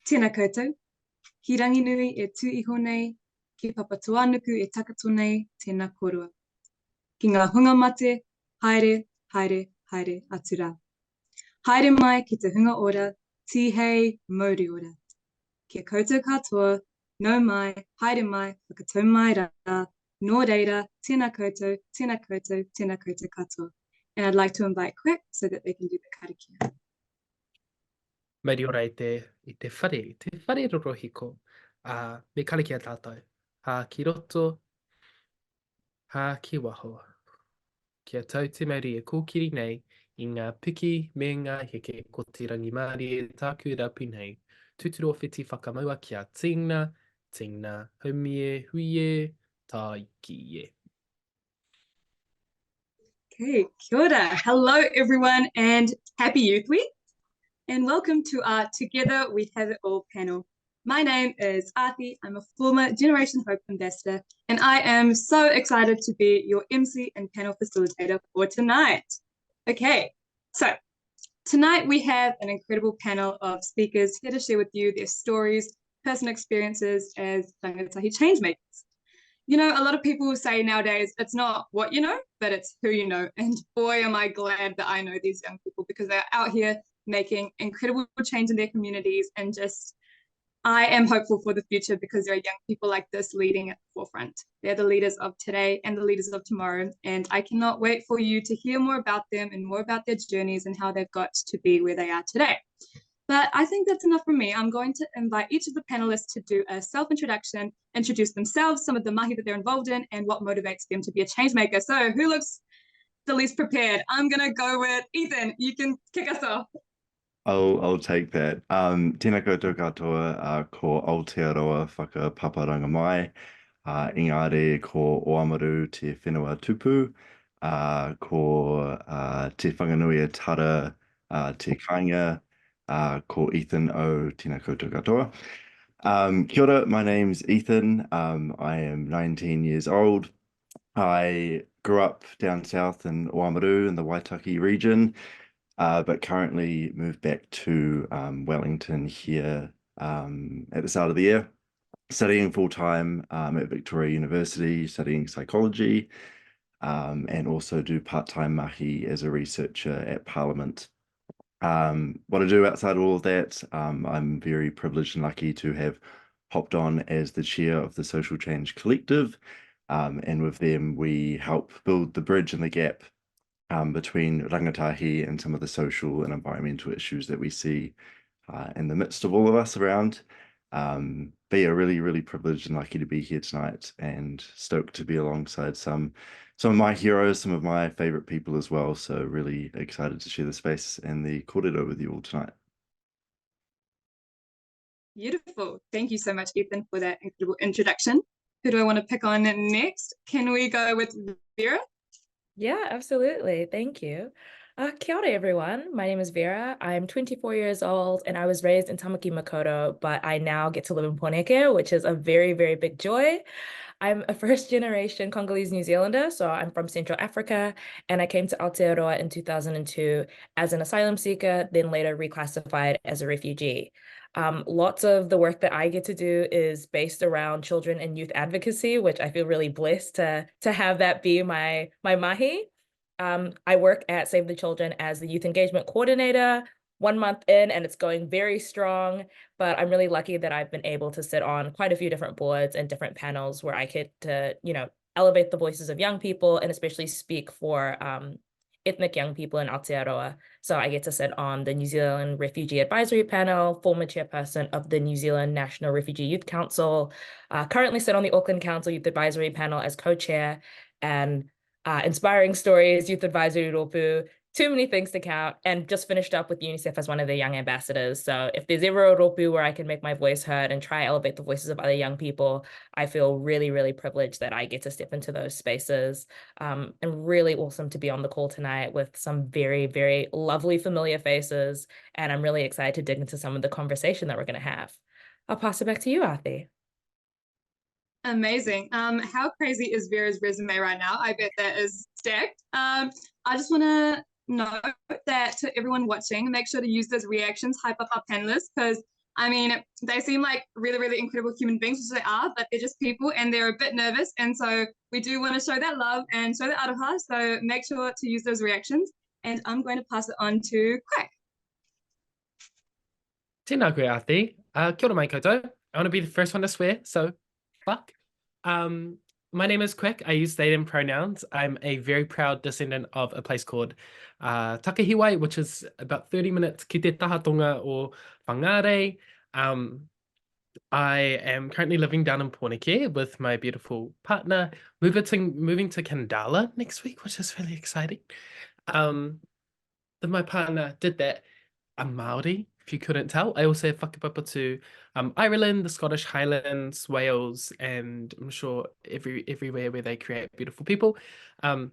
Tēnā koutou, ki rangi nui e tū iho nei, ki papatua nuku e takato nei, tēnā korua. Ki ngā hunga mate, haere, haere, haere atu rā. Haere mai ki te hunga ora, tihei mauri ora. Kia koutou katoa, nau mai, haere mai, whakatau mai rā, nō reira, tēnā koutou, tēnā koutou, tēnā koutou katoa. And I'd like to invite Quick so that they can do the karakia. Mauri ora i te whare rorohiko, me karakia tātou. Ki roto, ki waho. Kia tau te Māori e kōkiri nei i ngā piki me ngā heke ko te rangi Māori e tāku rapu nei. Tuturo whiti whakamaua kia tīna, tīna, haumie, huie, tā iki e. Okay, kia ora. Hello everyone and happy Youth Week. And welcome to our Together We Have It All panel. My name is Aarti. I'm a former Generation Hope ambassador, and I am so excited to be your MC and panel facilitator for tonight. Okay, so tonight we have an incredible panel of speakers here to share with you their stories, personal experiences as rangatahi changemakers. You know, a lot of people say nowadays, it's not what you know, but it's who you know. And boy, am I glad that I know these young people because they're out here making incredible change in their communities, and just I am hopeful for the future because there are young people like this leading at the forefront. They're the leaders of today and the leaders of tomorrow, and I cannot wait for you to hear more about them and more about their journeys and how they've got to be where they are today. But I think that's enough from me. I'm going to invite each of the panelists to do a self-introduction, introduce themselves, some of the mahi that they're involved in, and what motivates them to be a change maker. So who looks the least prepared? I'm going to go with Ethan. You can kick us off. I'll take that. Tēnā koutou katoa ko Aotearoa Whakarongo Mai. Engari ko Oamaru te whenua tupu. Ko te whanganui e tara te kāinga. Ko Ethan o tēnā koutou katoa. Kia ora, my name's Ethan. I am 19 years old. I grew up down south in Oamaru in the Waitaki region. But currently moved back to Wellington here at the start of the year, studying full-time at Victoria University, studying psychology, and also do part-time mahi as a researcher at Parliament. What I do outside of all of that, I'm very privileged and lucky to have hopped on as the chair of the Social Change Collective, and with them we help build the bridge and the gap between rangatahi and some of the social and environmental issues that we see in the midst of all of us around. But yeah, really, really privileged and lucky to be here tonight and stoked to be alongside some of my heroes, some of my favorite people as well. So really excited to share the space and the kōrero with you all tonight. Beautiful. Thank you so much, Ethan, for that incredible introduction. Who do I want to pick on next? Can we go with Vera? Yeah, absolutely. Thank you. Kia ora, everyone. My name is Vera. I'm 24 years old and I was raised in Tamaki Makaurau, but I now get to live in Pōneke, which is a very, very big joy. I'm a first generation Congolese New Zealander, so I'm from Central Africa, and I came to Aotearoa in 2002 as an asylum seeker, then later reclassified as a refugee. Lots of the work that I get to do is based around children and youth advocacy, which I feel really blessed to have that be my mahi. I work at Save the Children as the youth engagement coordinator, 1 month in, and it's going very strong, but I'm really lucky that I've been able to sit on quite a few different boards and different panels where I get to, elevate the voices of young people and especially speak for ethnic young people in Aotearoa. So I get to sit on the New Zealand Refugee Advisory Panel, former chairperson of the New Zealand National Refugee Youth Council, currently sit on the Auckland Council Youth Advisory Panel as co-chair, and Inspiring Stories, Youth Advisory Ropu, too many things to count, and just finished up with UNICEF as one of the young ambassadors. So if there's ever a ropu where I can make my voice heard and try elevate the voices of other young people, I feel really, really privileged that I get to step into those spaces. And really awesome to be on the call tonight with some very, very lovely familiar faces. And I'm really excited to dig into some of the conversation that we're going to have. I'll pass it back to you, Aarti. Amazing. How crazy is Vera's resume right now? I bet that is stacked. I just want to note that to everyone watching, make sure to use those reactions, hype up our panelists, because I mean, they seem like really, really incredible human beings, which they are, but they're just people and they're a bit nervous. And so we do want to show that love and show that aroha. So make sure to use those reactions. And I'm going to pass it on to Quack. Tēnā koe, Ati. Kia ora mai koutou. I want to be the first one to swear, so fuck. My name is Quick. I use they, them pronouns. I'm a very proud descendant of a place called Takahiwai, which is about 30 minutes ki te tahatonga o Whangare. I am currently living down in Pōneke with my beautiful partner, moving to Kandala next week, which is really exciting. My partner did that. I'm Māori, if you couldn't tell. I also have whakapapa to Ireland, the Scottish Highlands, Wales, and I'm sure everywhere where they create beautiful people. I'm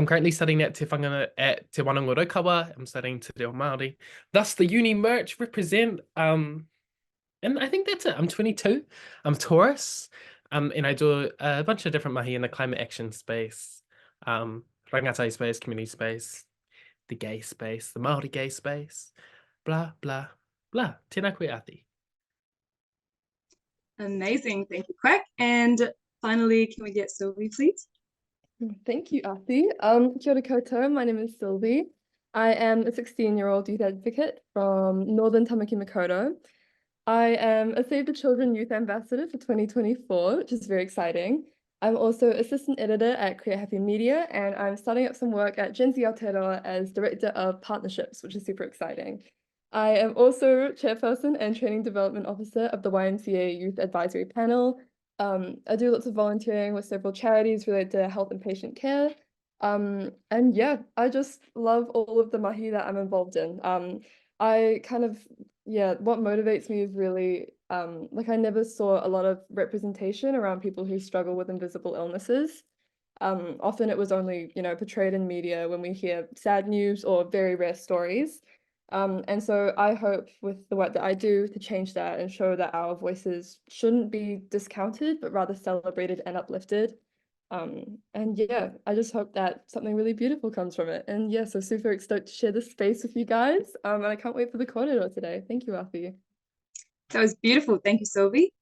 currently studying at Te Whangana at Te Whanango Raukawa. I'm studying Te Reo Māori. Thus, the uni merch represent. And I think that's it. I'm 22. I'm Taurus. And I do a bunch of different mahi in the climate action space, rangatahi space, community space, the gay space, the Māori gay space, blah, blah, blah. Tēnā koe, Ati. Amazing. Thank you, Quack. And finally, can we get Sylvie, please? Thank you, Ati. Kia ora koutou. My name is Sylvie. I am a 16-year-old youth advocate from Northern Tamaki Makaurau. I am a Save the Children Youth Ambassador for 2024, which is very exciting. I'm also assistant editor at Create Happy Media, and I'm starting up some work at Gen Z Aotearoa as director of partnerships, which is super exciting. I am also chairperson and training development officer of the YMCA Youth Advisory Panel. I do lots of volunteering with several charities related to health and patient care. And yeah, I just love all of the mahi that I'm involved in. What motivates me is really, I never saw a lot of representation around people who struggle with invisible illnesses. Often it was only, portrayed in media when we hear sad news or very rare stories. And so I hope with the work that I do to change that and show that our voices shouldn't be discounted, but rather celebrated and uplifted. And yeah, I just hope that something really beautiful comes from it. And yeah, so super stoked to share this space with you guys. And I can't wait for the kōrero today. Thank you, Afi. That was beautiful. Thank you, Sylvie.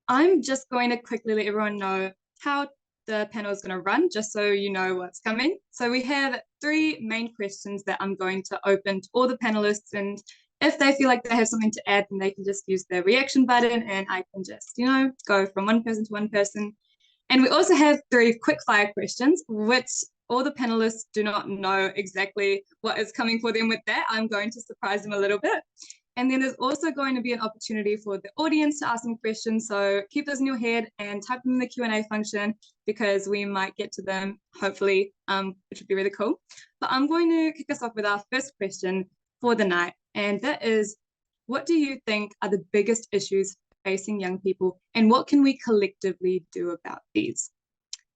I'm just going to quickly let everyone know how the panel is going to run, just so you know what's coming. So we have 3 main questions that I'm going to open to all the panelists, and if they feel like they have something to add, then they can just use the reaction button and I can just, go from one person to one person. And we also have 3 quick fire questions, which all the panelists do not know exactly what is coming for them with that. I'm going to surprise them a little bit. And then there's also going to be an opportunity for the audience to ask some questions. So keep those in your head and type them in the Q&A function, because we might get to them, hopefully, which would be really cool. But I'm going to kick us off with our first question for the night. And that is, what do you think are the biggest issues facing young people, and what can we collectively do about these?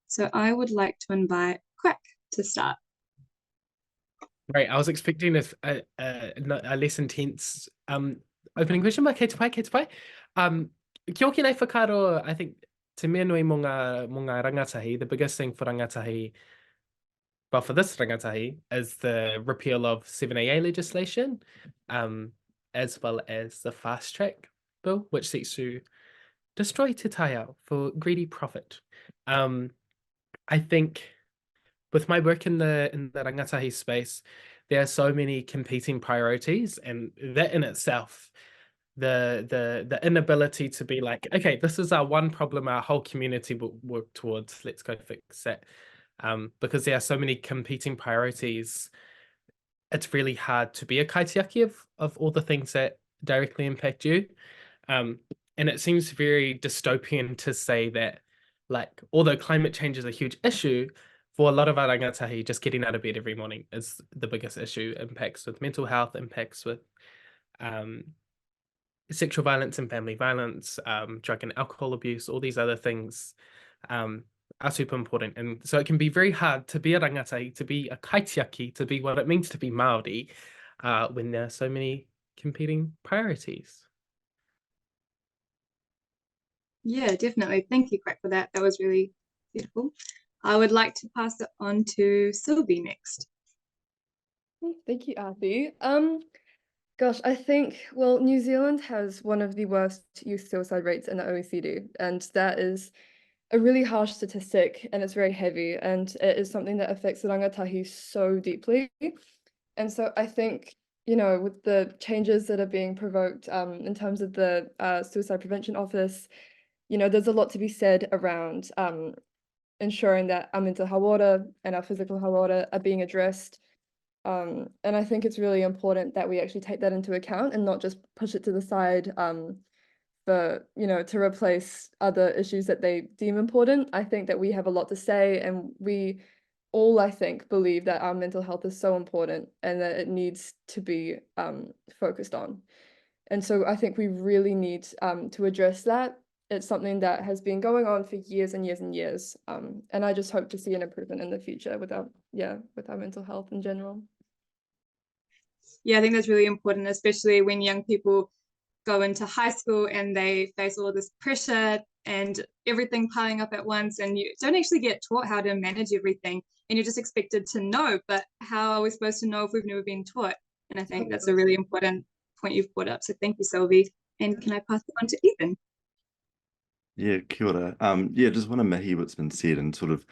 So I would like to invite Quack to start. Right, I was expecting a less intense opening question, but kei te pai. Kia oki nei whakaro, I think, te mea nui mo ngā rangatahi, the biggest thing for rangatahi, well, for this rangatahi, is the repeal of 7AA legislation, as well as the fast track bill, which seeks to destroy te taiao for greedy profit. I think with my work in the rangatahi space, there are so many competing priorities, and that in itself, the inability to be like, okay, this is our one problem our whole community will work towards, let's go fix it. Because there are so many competing priorities, it's really hard to be a kaitiaki of all the things that directly impact you. And it seems very dystopian to say that, like, although climate change is a huge issue, for a lot of our rangatahi, just getting out of bed every morning is the biggest issue. Impacts with mental health, impacts with sexual violence and family violence, drug and alcohol abuse, all these other things are super important. And so it can be very hard to be a rangatahi, to be a kaitiaki, to be what it means to be Māori, when there are so many competing priorities. Yeah, definitely. Thank you, Quack, for that. That was really beautiful. I would like to pass it on to Sylvie next. Thank you, Afi. Gosh, I think, well, New Zealand has one of the worst youth suicide rates in the OECD, and that is a really harsh statistic, and it's very heavy, and it is something that affects the rangatahi so deeply. And so I think, with the changes that are being provoked in terms of the Suicide Prevention Office, there's a lot to be said around ensuring that our mental hawara and our physical hawara are being addressed. And I think it's really important that we actually take that into account and not just push it to the side for, to replace other issues that they deem important. I think that we have a lot to say, and we all, I think, believe that our mental health is so important and that it needs to be focused on. And so I think we really need to address that. It's something that has been going on for years and years and years. And I just hope to see an improvement in the future with our mental health in general. Yeah, I think that's really important, especially when young people go into high school and they face all this pressure and everything piling up at once, and you don't actually get taught how to manage everything, and you're just expected to know. But how are we supposed to know if we've never been taught? And I think that's a really important point you've brought up. So thank you, Sylvie. And can I pass it on to Ethan? Yeah, kia ora. Just want to mihi what's been said and sort of,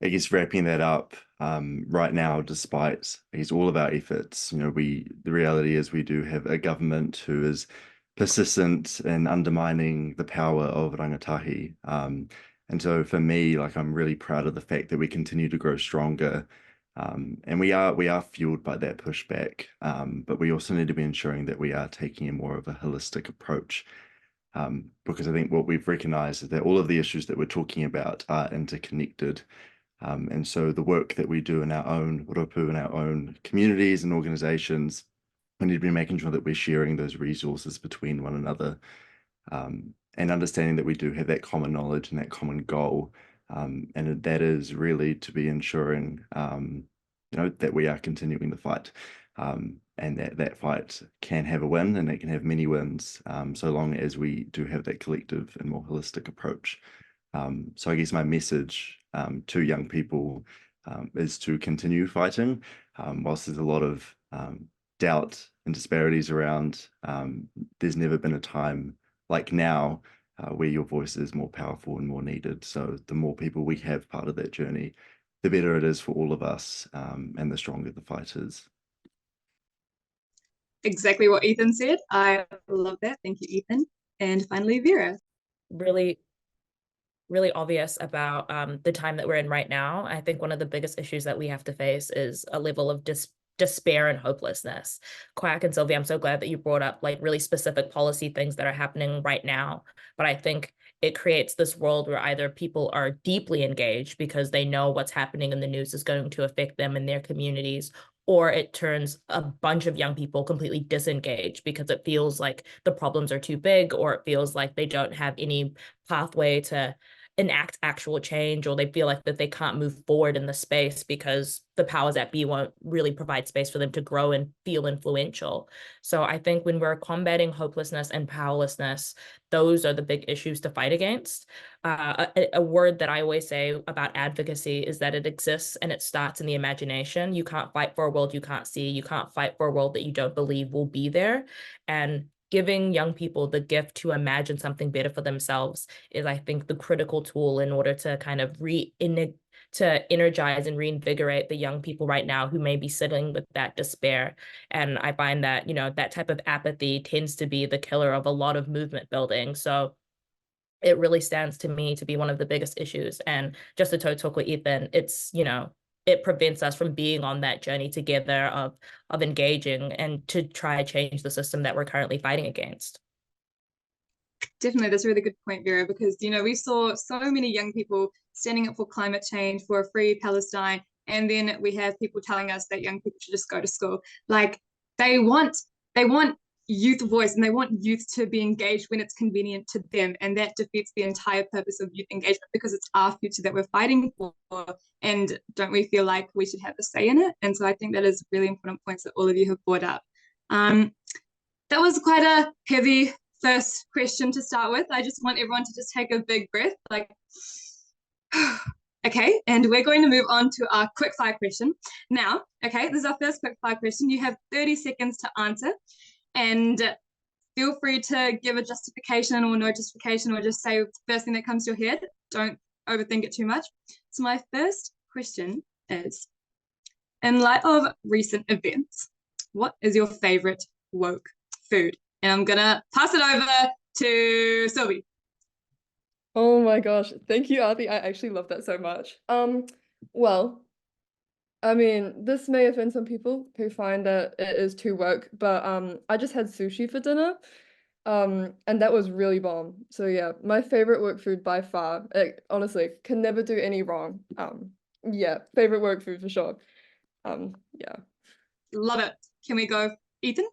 I guess, wrapping that up right now, despite, I guess, all of our efforts, the reality is we do have a government who is persistent in undermining the power of rangatahi. And so for me, I'm really proud of the fact that we continue to grow stronger. And we are fueled by that pushback, but we also need to be ensuring that we are taking a more of a holistic approach. Because I think what we've recognized is that all of the issues that we're talking about are interconnected. And so the work that we do in our own roto, in our own communities and organizations, we need to be making sure that we're sharing those resources between one another, and understanding that we do have that common knowledge and that common goal. And that is really to be ensuring, that we are continuing the fight. And that fight can have a win, and it can have many wins, so long as we do have that collective and more holistic approach. So I guess my message to young people is to continue fighting. Whilst there's a lot of doubt and disparities around, there's never been a time like now where your voice is more powerful and more needed. So the more people we have part of that journey, the better it is for all of us, and the stronger the fight is. Exactly what Ethan said. I love that. Thank you, Ethan. And finally, Vera. Really obvious about the time that we're in right now. I think one of the biggest issues that we have to face is a level of despair and hopelessness. Quack and Sylvia, I'm so glad that you brought up really specific policy things that are happening right now. But I think it creates this world where either people are deeply engaged because they know what's happening in the news is going to affect them and their communities, or it turns a bunch of young people completely disengaged because it feels like the problems are too big, or it feels like they don't have any pathway to enact actual change, or they feel like that they can't move forward in the space because the powers that be won't really provide space for them to grow and feel influential. So I think when we're combating hopelessness and powerlessness, those are the big issues to fight against. A word that I always say about advocacy is that it exists and it starts in the imagination. You can't fight for a world you can't see. You can't fight for a world that you don't believe will be there. And giving young people the gift to imagine something better for themselves is, I think, the critical tool in order to kind of to energize and reinvigorate the young people right now who may be sitting with that despair. And I find that, that type of apathy tends to be the killer of a lot of movement building. So it really stands to me to be one of the biggest issues. And just to talk with Ethan, it's, it prevents us from being on that journey together of engaging and to try to change the system that we're currently fighting against. Definitely, that's a really good point, Vera, because, we saw so many young people standing up for climate change, for a free Palestine, and then we have people telling us that young people should just go to school. They want youth voice, and they want youth to be engaged when it's convenient to them, and that defeats the entire purpose of youth engagement, because it's our future that we're fighting for, and don't we feel like we should have a say in it? And so I think that is really important points that all of you have brought up. That was quite a heavy first question to start with. I just want everyone to just take a big breath, okay, and we're going to move on to our quick fire question now. Okay, this is our first quick fire question. You have 30 seconds to answer. And feel free to give a justification or no justification, or just say the first thing that comes to your head. Don't overthink it too much. So my first question is, in light of recent events, what is your favorite woke food? And I'm gonna pass it over to Sylvie. Oh my gosh, thank you, Arthi. I actually love that so much. Well, I mean, this may offend some people who find that it is too woke, but I just had sushi for dinner. And that was really bomb. So yeah, my favorite work food by far. It honestly can never do any wrong. Yeah, favorite work food for sure. Yeah. Love it. Can we go, Ethan?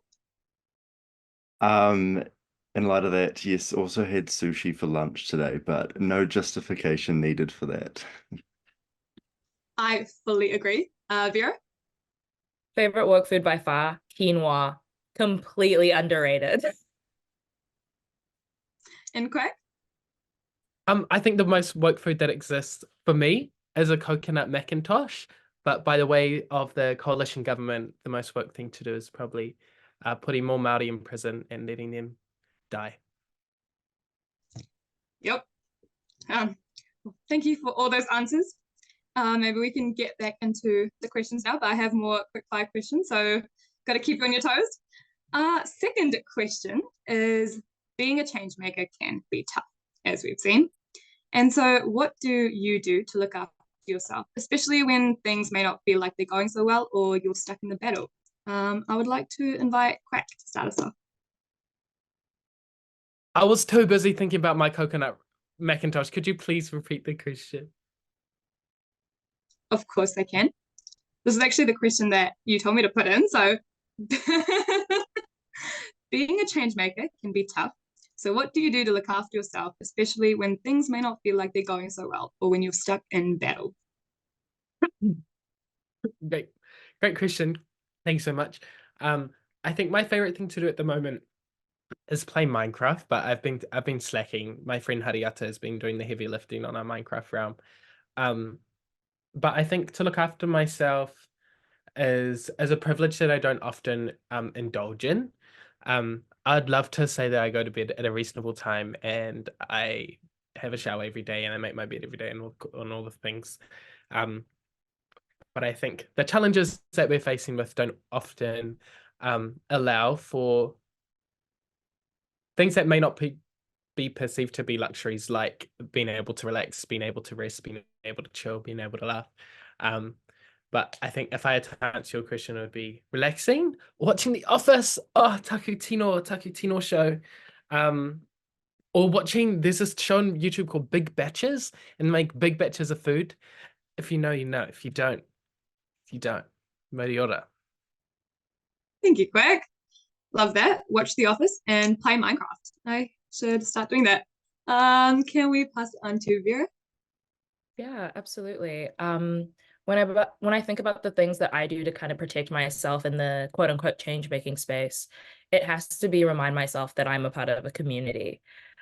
In light of that, yes, also had sushi for lunch today, but no justification needed for that. I fully agree. Vera? Favorite work food by far, quinoa. Completely underrated. And Craig? I think the most woke food that exists for me is a coconut Macintosh. But by the way of the coalition government, the most woke thing to do is probably putting more Māori in prison and letting them die. Yep. Thank you for all those answers. Maybe we can get back into the questions now, but I have more quick fire questions, so got to keep you on your toes. Second question is, being a change maker can be tough, as we've seen. And so what do you do to look after yourself, especially when things may not feel like they're going so well or you're stuck in the battle? I would like to invite Quack to start us off. I was too busy thinking about my coconut Macintosh. Could you please repeat the question? Of course I can. This is actually the question that you told me to put in. So being a change maker can be tough. So what do you do to look after yourself, especially when things may not feel like they're going so well or when you're stuck in battle? Great question. Thank you so much. I think my favorite thing to do at the moment is play Minecraft, but I've been slacking. My friend Hariata has been doing the heavy lifting on our Minecraft realm. But I think to look after myself is a privilege that I don't often indulge in. I'd love to say that I go to bed at a reasonable time and I have a shower every day and I make my bed every day and on all the things. But I think the challenges that we're facing with don't often allow for things that may not be perceived to be luxuries, like being able to relax, being able to rest, being able to chill, being able to laugh. But I think if I had to answer your question, it would be relaxing, watching The Office, taku tino show, or watching, there's this show on YouTube called Big Batches, and make big batches of food. If you know, you know. If you don't, Moriora. Thank you, Quack. Love that. Watch The Office and play Minecraft. I should start doing that. Can we pass it on to Vera? Yeah, absolutely. When I think about the things that I do to kind of protect myself in the quote unquote change making space, it has to be remind myself that I'm a part of a community.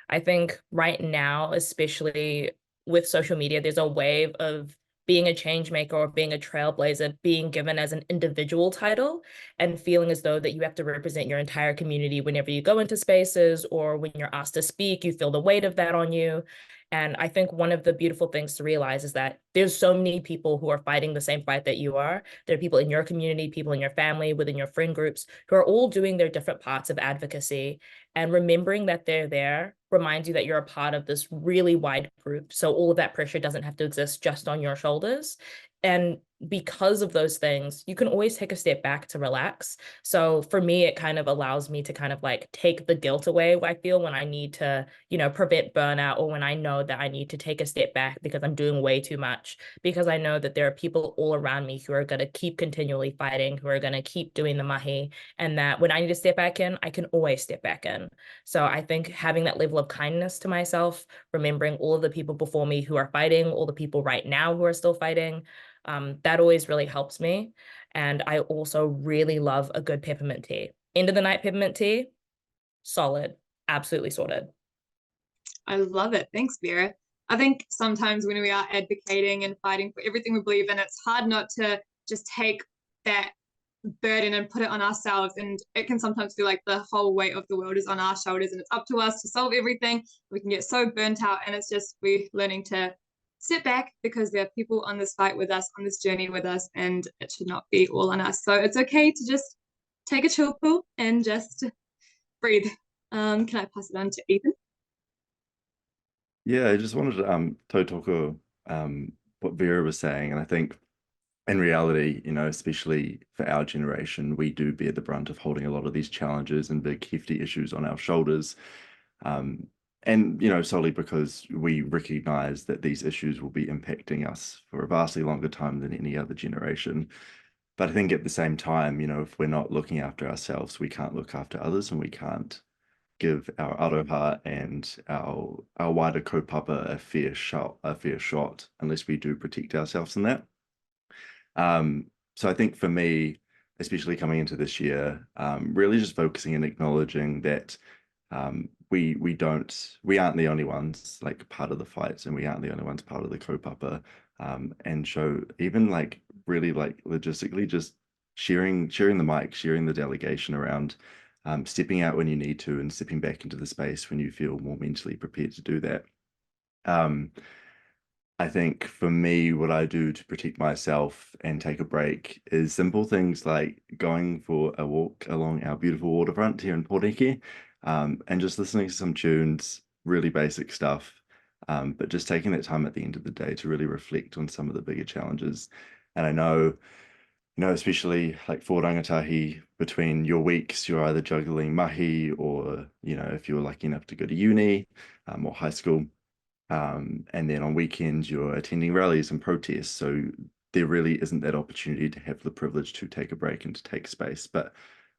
I think right now, especially with social media, there's a wave of being a change maker or being a trailblazer being given as an individual title and feeling as though that you have to represent your entire community whenever you go into spaces or when you're asked to speak, you feel the weight of that on you. And I think one of the beautiful things to realize is that there's so many people who are fighting the same fight that you are. There are people in your community, people in your family, within your friend groups, who are all doing their different parts of advocacy. And remembering that they're there reminds you that you're a part of this really wide group. So all of that pressure doesn't have to exist just on your shoulders. And because of those things, you can always take a step back to relax. So for me, it kind of allows me to kind of like take the guilt away, I feel, when I need to, prevent burnout, or when I know that I need to take a step back because I'm doing way too much, because I know that there are people all around me who are going to keep continually fighting, who are going to keep doing the mahi, and that when I need to step back in, I can always step back in. So I think having that level of kindness to myself, remembering all of the people before me who are fighting, all the people right now who are still fighting, that always really helps me. And I also really love a good peppermint tea. End of the night peppermint tea, solid, absolutely sorted. I love it. Thanks, Vera. I think sometimes when we are advocating and fighting for everything we believe in, it's hard not to just take that burden and put it on ourselves, and it can sometimes feel like the whole weight of the world is on our shoulders and it's up to us to solve everything. We can get so burnt out, and it's just we're learning to sit back because there are people on this fight with us, on this journey with us, and it should not be all on us. So it's okay to just take a chill pill and just breathe. Can I pass it on to Ethan? Yeah, I just wanted to tautoko what Vera was saying, and I think in reality, you know, especially for our generation, we do bear the brunt of holding a lot of these challenges and big hefty issues on our shoulders. And, you know, solely because we recognize that these issues will be impacting us for a vastly longer time than any other generation. But I think at the same time, you know, if we're not looking after ourselves, we can't look after others, and we can't give our aroha and our wider kaupapa a fair shot unless we do protect ourselves in that. So I think for me, especially coming into this year, really just focusing and acknowledging that we aren't the only ones like part of the fights, and we aren't the only ones part of the kaupapa, and show even like really like logistically just sharing the mic, sharing the delegation around, stepping out when you need to and stepping back into the space when you feel more mentally prepared to do that. I think for me, what I do to protect myself and take a break is simple things like going for a walk along our beautiful waterfront here in Poreke, and just listening to some tunes, really basic stuff, but just taking that time at the end of the day to really reflect on some of the bigger challenges. And I know, you know, especially like for rangatahi, between your weeks, you're either juggling mahi or, you know, if you're lucky enough to go to uni or high school, and then on weekends you're attending rallies and protests, so there really isn't that opportunity to have the privilege to take a break and to take space. But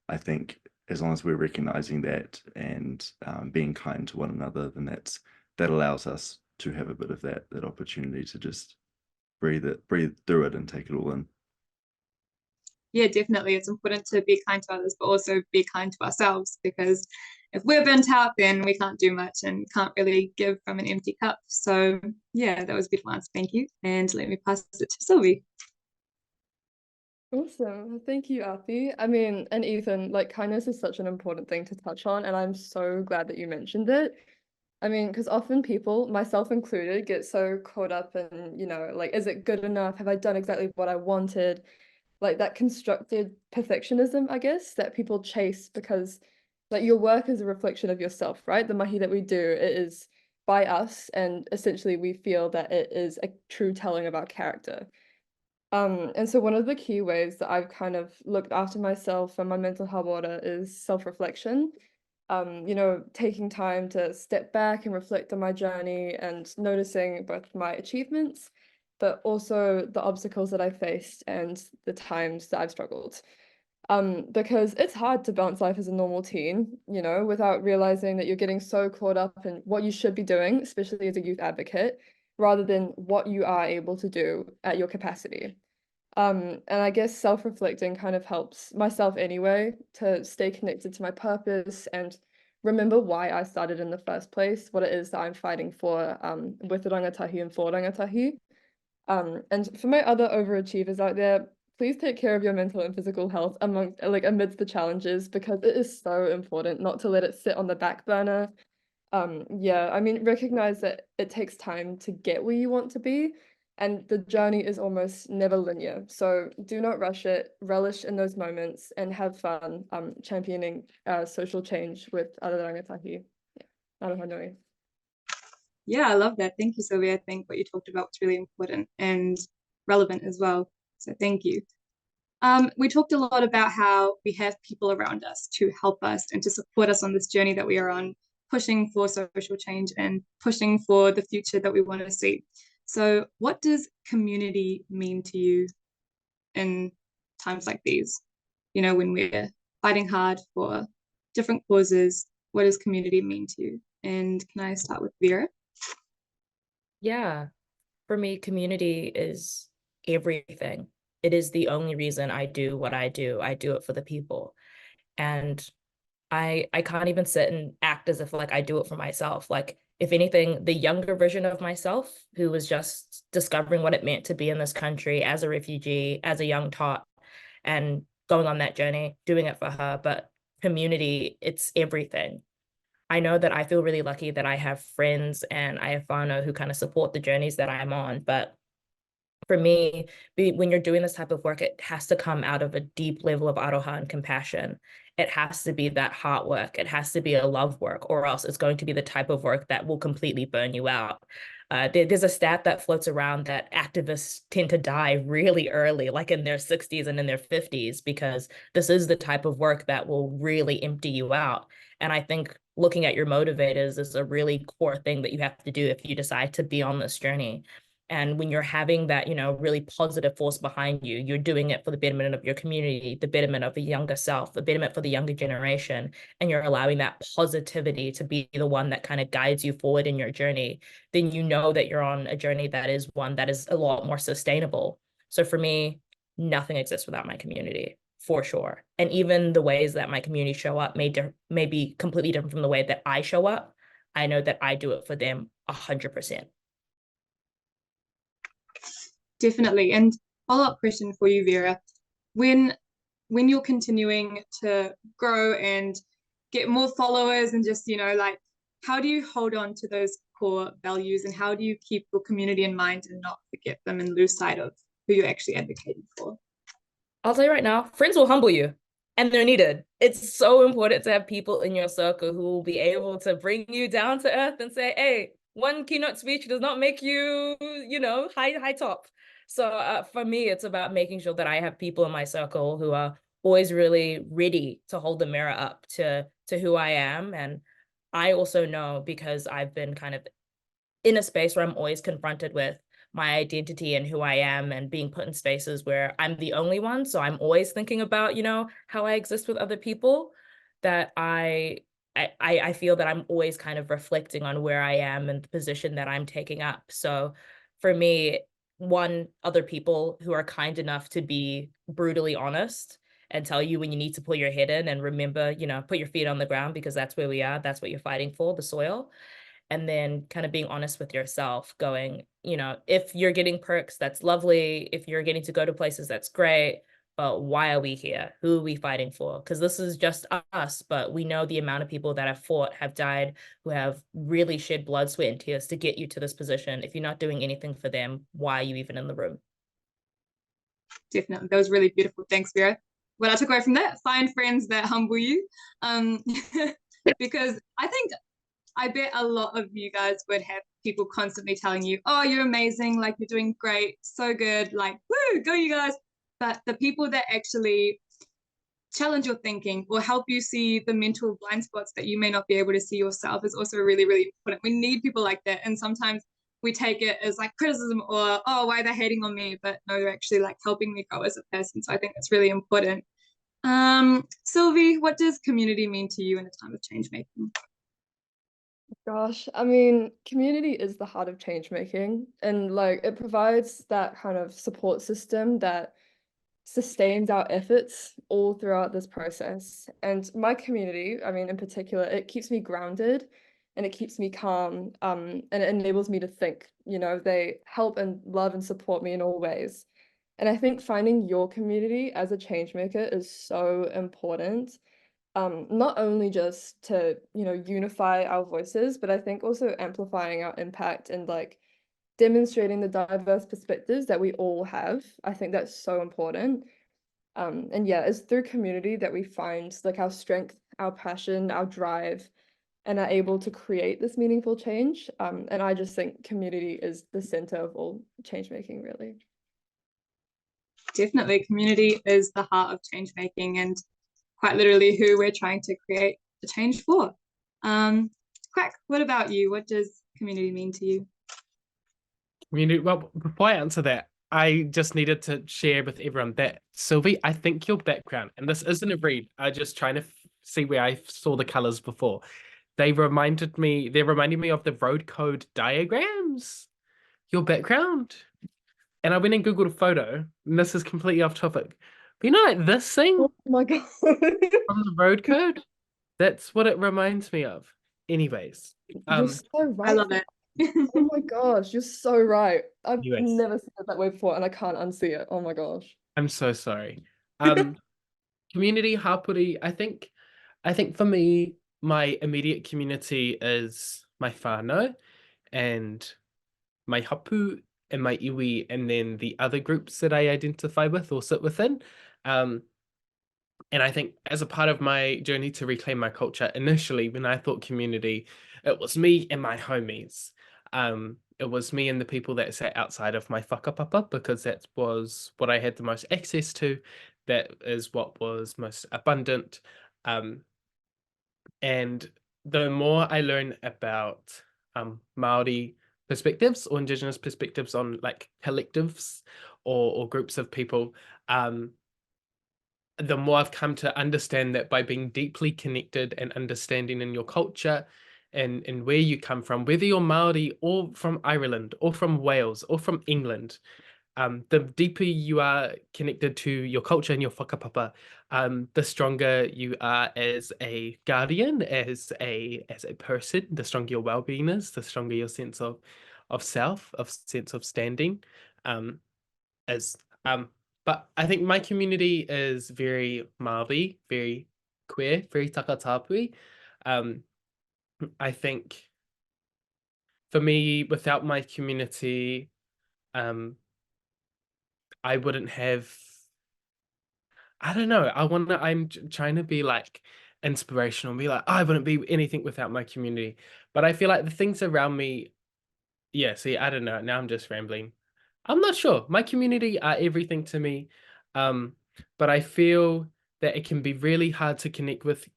I think as long as we're recognizing that and being kind to one another, then that allows us to have a bit of that opportunity to just breathe through it and take it all in. Yeah, definitely. It's important to be kind to others, but also be kind to ourselves, because if we're burnt out, then we can't do much and can't really give from an empty cup. So yeah, that was a beautiful answer. Thank you. And let me pass it to Sylvie. Awesome. Thank you, Aarti. I mean, and Ethan, like kindness is such an important thing to touch on, and I'm so glad that you mentioned it. I mean, because often people, myself included, get so caught up in, you know, like, is it good enough? Have I done exactly what I wanted? Like that constructed perfectionism, I guess, that people chase because like your work is a reflection of yourself, right? The mahi that we do, it is by us, and essentially we feel that it is a true telling of our character. And so one of the key ways that I've kind of looked after myself and my mental hawara is self-reflection. You know, taking time to step back and reflect on my journey and noticing both my achievements, but also the obstacles that I faced and the times that I've struggled. Because it's hard to balance life as a normal teen, you know, without realizing that you're getting so caught up in what you should be doing, especially as a youth advocate, rather than what you are able to do at your capacity. And I guess self-reflecting kind of helps myself anyway to stay connected to my purpose and remember why I started in the first place, what it is that I'm fighting for with rangatahi and for rangatahi. And for my other overachievers out there, please take care of your mental and physical health amidst the challenges, because it is so important not to let it sit on the back burner. Yeah, I mean, recognize that it takes time to get where you want to be, and the journey is almost never linear. So do not rush it, relish in those moments, and have fun championing social change with other rangatahi. Yeah, aroha nui. Yeah, I love that. Thank you, Sylvia. I think what you talked about was really important and relevant as well. So thank you. We talked a lot about how we have people around us to help us and to support us on this journey that we are on, pushing for social change and pushing for the future that we want to see. So what does community mean to you in times like these? You know, when we're fighting hard for different causes, what does community mean to you? And can I start with Vera? Yeah, for me, community is everything. It is the only reason I do what I do. I do it for the people. And I can't even sit and act as if like I do it for myself. Like, if anything, the younger version of myself, who was just discovering what it meant to be in this country as a refugee, as a young tot, and going on that journey, doing it for her. But community, it's everything. I know that I feel really lucky that I have friends and I have whānau who kind of support the journeys that I'm on. But for me, when you're doing this type of work, it has to come out of a deep level of aroha and compassion. It has to be that heart work. It has to be a love work, or else it's going to be the type of work that will completely burn you out. There's a stat that floats around that activists tend to die really early, like in their 60s and in their 50s, because this is the type of work that will really empty you out. And I think looking at your motivators is a really core thing that you have to do if you decide to be on this journey. And when you're having that, really positive force behind you, you're doing it for the betterment of your community, the betterment of the younger self, the betterment for the younger generation, and you're allowing that positivity to be the one that kind of guides you forward in your journey, then you know that you're on a journey that is one that is a lot more sustainable. So for me, nothing exists without my community, for sure. And even the ways that my community show up may be completely different from the way that I show up. I know that I do it for them 100%. Definitely. And follow-up question for you, Vera. When you're continuing to grow and get more followers and just, like, how do you hold on to those core values and how do you keep your community in mind and not forget them and lose sight of who you're actually advocating for? I'll tell you right now, friends will humble you and they're needed. It's so important to have people in your circle who will be able to bring you down to earth and say, hey, one keynote speech does not make you, high top. So for me, it's about making sure that I have people in my circle who are always really ready to hold the mirror up to who I am. And I also know, because I've been kind of in a space where I'm always confronted with my identity and who I am and being put in spaces where I'm the only one. So I'm always thinking about, how I exist with other people, that I feel that I'm always kind of reflecting on where I am and the position that I'm taking up. So for me, other people who are kind enough to be brutally honest and tell you when you need to pull your head in and remember, put your feet on the ground, because that's where we are. That's what you're fighting for, the soil. And then kind of being honest with yourself, going, if you're getting perks, that's lovely. If you're getting to go to places, that's great. But why are we here? Who are we fighting for? Because this is just us, but we know the amount of people that have fought, have died, who have really shed blood, sweat, and tears to get you to this position. If you're not doing anything for them, why are you even in the room? Definitely. That was really beautiful. Thanks, Vera. What I took away from that, find friends that humble you. Because I bet a lot of you guys would have people constantly telling you, oh, you're amazing, like you're doing great, so good, like, woo, go you guys. But the people that actually challenge your thinking or help you see the mental blind spots that you may not be able to see yourself is also really, really important. We need people like that. And sometimes we take it as like criticism or, oh, why are they hating on me? But no, they're actually like helping me grow as a person. So I think that's really important. Sylvie, what does community mean to you in a time of change making? Gosh, I mean, community is the heart of change making, and like it provides that kind of support system that sustains our efforts all throughout this process. And my community, I mean, in particular, it keeps me grounded and it keeps me calm, and it enables me to think. They help and love and support me in all ways. And I think finding your community as a change maker is so important. Not only just to, unify our voices, but I think also amplifying our impact and like demonstrating the diverse perspectives that we all have. I think that's so important. And yeah, it's through community that we find like our strength, our passion, our drive, and are able to create this meaningful change. And I just think community is the center of all change making, really. Definitely, community is the heart of change making and quite literally who we're trying to create the change for. Quack, what about you? What does community mean to you? Well, before I answer that, I just needed to share with everyone that, Sylvie, I think your background, and this isn't a read, I'm just trying to see where I saw the colors before. They're reminding me of the road code diagrams, your background. And I went and Googled a photo, and this is completely off topic. But like this thing Oh my God. from the road code, that's what it reminds me of. Anyways. You're so right. I love it. Oh my gosh, you're so right. I've Anyways. never seen it that way before and I can't unsee it. Oh my gosh. I'm so sorry. Community hapuri, I think for me, my immediate community is my whānau and my hapu and my iwi, and then the other groups that I identify with or sit within. And I think as a part of my journey to reclaim my culture, initially when I thought community, it was me and my homies. It was me and the people that sat outside of my whakapapa, because that was what I had the most access to. That is what was most abundant. And the more I learn about Māori perspectives or Indigenous perspectives on like collectives or groups of people, the more I've come to understand that by being deeply connected and understanding in your culture and where you come from, whether you're Māori or from Ireland or from Wales or from England, the deeper you are connected to your culture and your whakapapa, the stronger you are as a guardian, as a person, the stronger your well-being is, the stronger your sense of self, of sense of standing, as but I think my community is very Māori, very queer, very taka. I think for me, without my community, I wouldn't have, I don't know. I'm trying to be like inspirational and be like, I wouldn't be anything without my community. But I feel like the things around me, yeah, see, I don't know. Now I'm just rambling. I'm not sure. My community are everything to me. But I feel that it can be really hard to connect with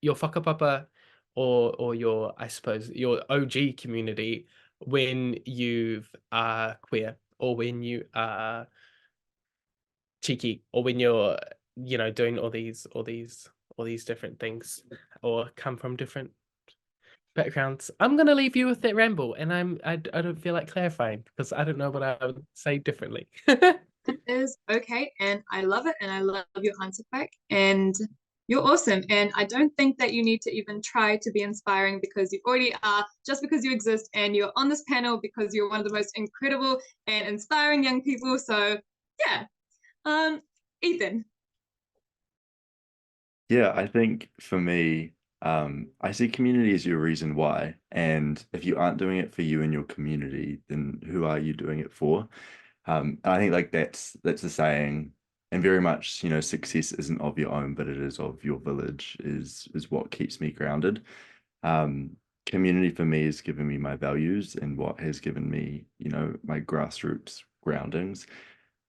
your whakapapa or your, I suppose, your OG community when you are queer or when you are cheeky or when you're, doing all these different things or come from different backgrounds. I'm gonna leave you with that ramble, and I don't feel like clarifying because I don't know what I would say differently. It is okay, and I love it, and I love your answer back, and you're awesome. And I don't think that you need to even try to be inspiring because you already are, just because you exist and you're on this panel because you're one of the most incredible and inspiring young people. So yeah, Ethan. Yeah, I think for me, I see community as your reason why. And if you aren't doing it for you and your community, then who are you doing it for? And I think like that's a saying, and very much, success isn't of your own, but it is of your village, is what keeps me grounded. Community for me has given me my values and what has given me, my grassroots groundings.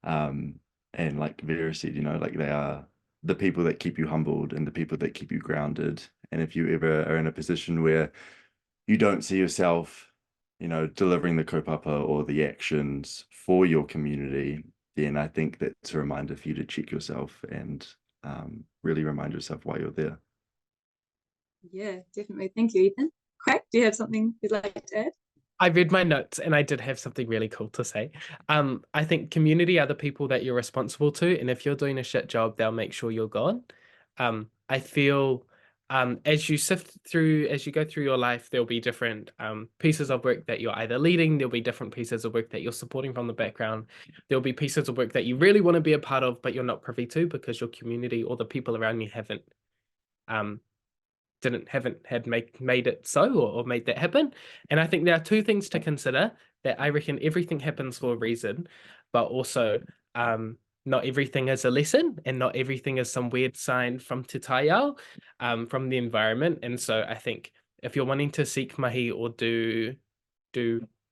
And like Vera said, like they are the people that keep you humbled and the people that keep you grounded. And if you ever are in a position where you don't see yourself, delivering the kaupapa or the actions for your community, then I think that's a reminder for you to check yourself and really remind yourself why you're there. Yeah, definitely. Thank you, Ethan. Craig, do you have something you'd like to add? I read my notes and I did have something really cool to say. I think community are the people that you're responsible to, and if you're doing a shit job, they'll make sure you're gone. I feel as you go through your life, there'll be different pieces of work that you're either leading, there'll be different pieces of work that you're supporting from the background, there'll be pieces of work that you really want to be a part of, but you're not privy to because your community or the people around you haven't made it so or made that happen. And I think there are two things to consider, that I reckon everything happens for a reason, but also not everything is a lesson and not everything is some weird sign from Te Taiao, from the environment. And so I think if you're wanting to seek mahi or do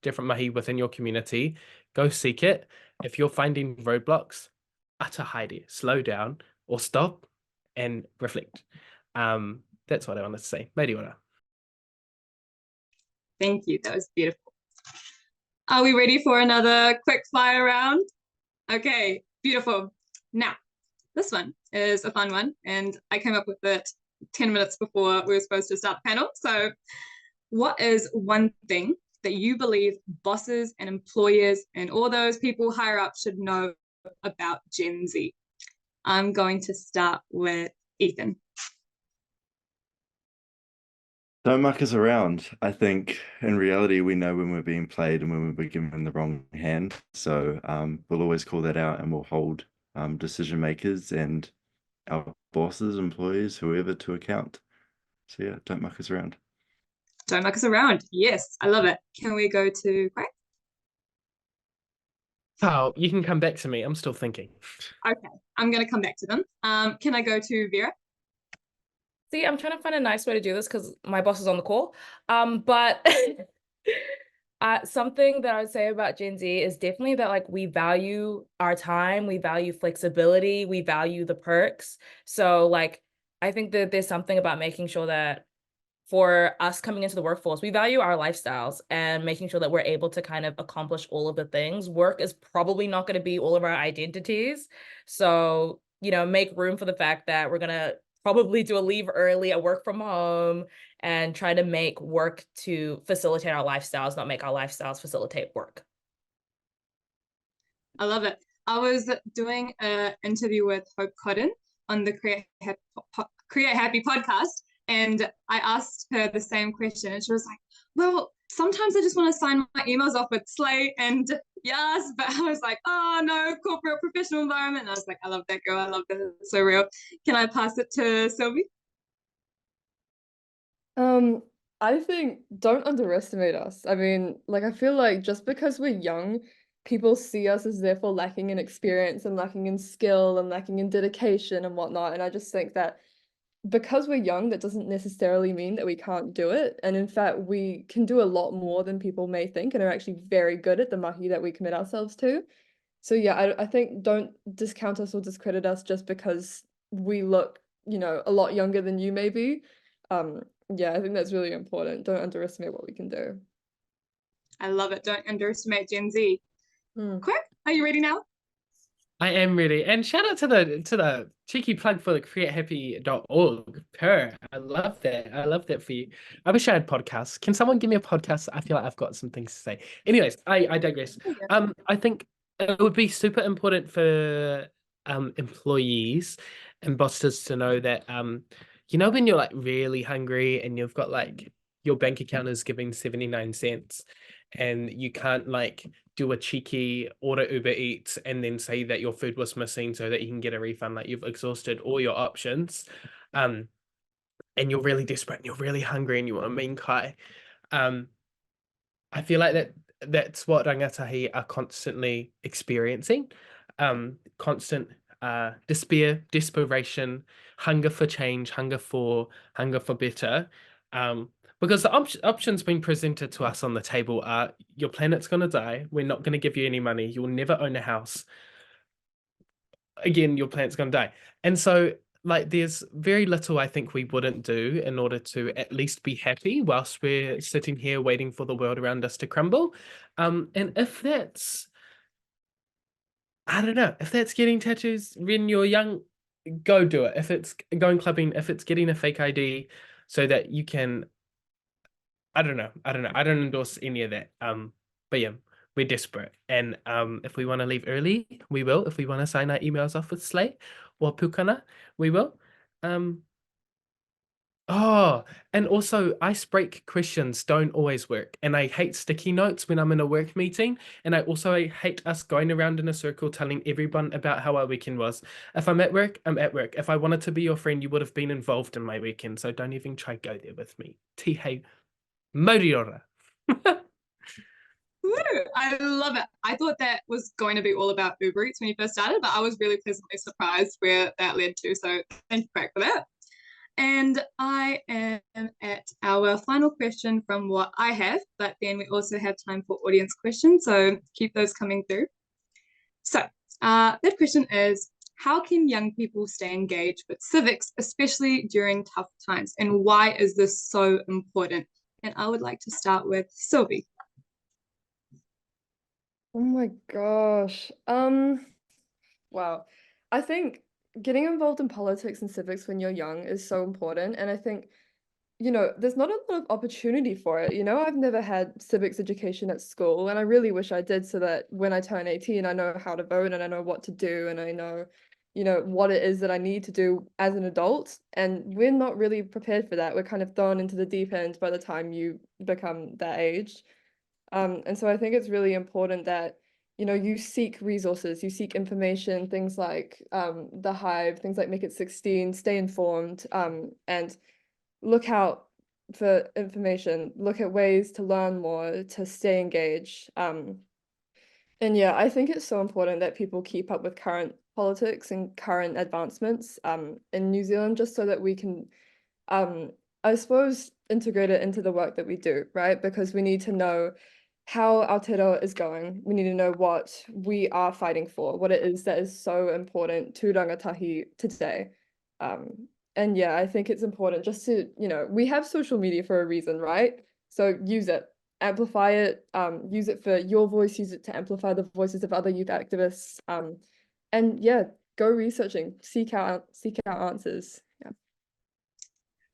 different mahi within your community, go seek it. If you're finding roadblocks, ata haere, slow down or stop and reflect. That's what I wanted to say. Mariora. Thank you. That was beautiful. Are we ready for another quick fire round? Okay, beautiful. Now, this one is a fun one, and I came up with it 10 minutes before we were supposed to start the panel. So what is one thing that you believe bosses and employers and all those people higher up should know about Gen Z? I'm going to start with Ethan. Don't muck us around. I think in reality, we know when we're being played and when we're given the wrong hand. So we'll always call that out and we'll hold decision makers and our bosses, employees, whoever to account. So yeah, don't muck us around. Don't muck us around. Yes, I love it. Can we go to Craig? Oh, you can come back to me. I'm still thinking. Okay, I'm going to come back to them. Can I go to Vera? See, I'm trying to find a nice way to do this because my boss is on the call. But something that I would say about Gen Z is definitely that like we value our time, we value flexibility, we value the perks. So like I think that there's something about making sure that for us coming into the workforce, we value our lifestyles and making sure that we're able to kind of accomplish all of the things. Work is probably not going to be all of our identities. So, you know, make room for the fact that we're going to probably do a leave early, a work from home, and try to make work to facilitate our lifestyles, not make our lifestyles facilitate work. I love it. I was doing an interview with Hope Cotton on the Create Happy podcast, and I asked her the same question, and she was like, well, sometimes I just want to sign my emails off with Slay and yes, but I was like, oh no, corporate professional environment. And I was like, I love that girl. I love that. It's so real. Can I pass it to Sylvie? I think don't underestimate us. I mean, like I feel like just because we're young, people see us as therefore lacking in experience and lacking in skill and lacking in dedication and whatnot. And I just think that because we're young, that doesn't necessarily mean that we can't do it. And in fact, we can do a lot more than people may think and are actually very good at the mahi that we commit ourselves to. So yeah, I think don't discount us or discredit us just because we look, you know, a lot younger than you maybe. Yeah, I think that's really important. Don't underestimate what we can do. I love it. Don't underestimate Gen Z. Mm. Quick, are you ready now? I am ready. And shout out to the cheeky plug for the createhappy.org. I love that. I love that for you. I wish I had podcasts. Can someone give me a podcast? I feel like I've got some things to say. Anyways, I digress. Yeah. I think it would be super important for employees and bosses to know that you know when you're like really hungry and you've got like your bank account is giving 79 cents and you can't like do a cheeky order Uber Eats and then say that your food was missing so that you can get a refund, like you've exhausted all your options, and you're really desperate and you're really hungry and you want a mean kai. I feel like that's what rangatahi are constantly experiencing, constant despair, desperation, hunger for change, hunger for better. Because the options being presented to us on the table are your planet's going to die. We're not going to give you any money. You'll never own a house. Again, your planet's going to die. And so, like, there's very little I think we wouldn't do in order to at least be happy whilst we're sitting here waiting for the world around us to crumble. And if that's, I don't know, if that's getting tattoos when you're young, go do it. If it's going clubbing, if it's getting a fake ID so that you can, I don't know. I don't endorse any of that. But yeah, we're desperate. And if we want to leave early, we will. If we want to sign our emails off with Slay or Pukana, we will. Oh, and also ice break questions don't always work. And I hate sticky notes when I'm in a work meeting. And I also hate us going around in a circle telling everyone about how our weekend was. If I'm at work, I'm at work. If I wanted to be your friend, you would have been involved in my weekend. So don't even try go there with me. Tihei Moriora. Woo, I love it. I thought that was going to be all about Uber Eats when you first started, but I was really pleasantly surprised where that led to. So thank you, Craig, for that. And I am at our final question from what I have, but then we also have time for audience questions. So keep those coming through. So that question is, how can young people stay engaged with civics, especially during tough times? And why is this so important? And I would like to start with Sylvie. Oh my gosh. Wow. I think getting involved in politics and civics when you're young is so important. And I think, you know, there's not a lot of opportunity for it. You know, I've never had civics education at school, and I really wish I did so that when I turn 18, I know how to vote and I know what to do and I know, you know, what it is that I need to do as an adult. And we're not really prepared for that. We're kind of thrown into the deep end by the time you become that age. And so I think it's really important that, you know, you seek resources, you seek information, things like the Hive, things like Make It 16, stay informed, and look out for information, look at ways to learn more, to stay engaged. And yeah, I think it's so important that people keep up with current politics and current advancements in New Zealand, just so that we can, I suppose, integrate it into the work that we do, right? Because we need to know how Aotearoa is going. We need to know what we are fighting for, what it is that is so important to rangatahi today. And yeah, I think it's important just to, you know, we have social media for a reason, right? So use it, amplify it, use it for your voice, use it to amplify the voices of other youth activists. And yeah, go researching, seek out answers. Yeah.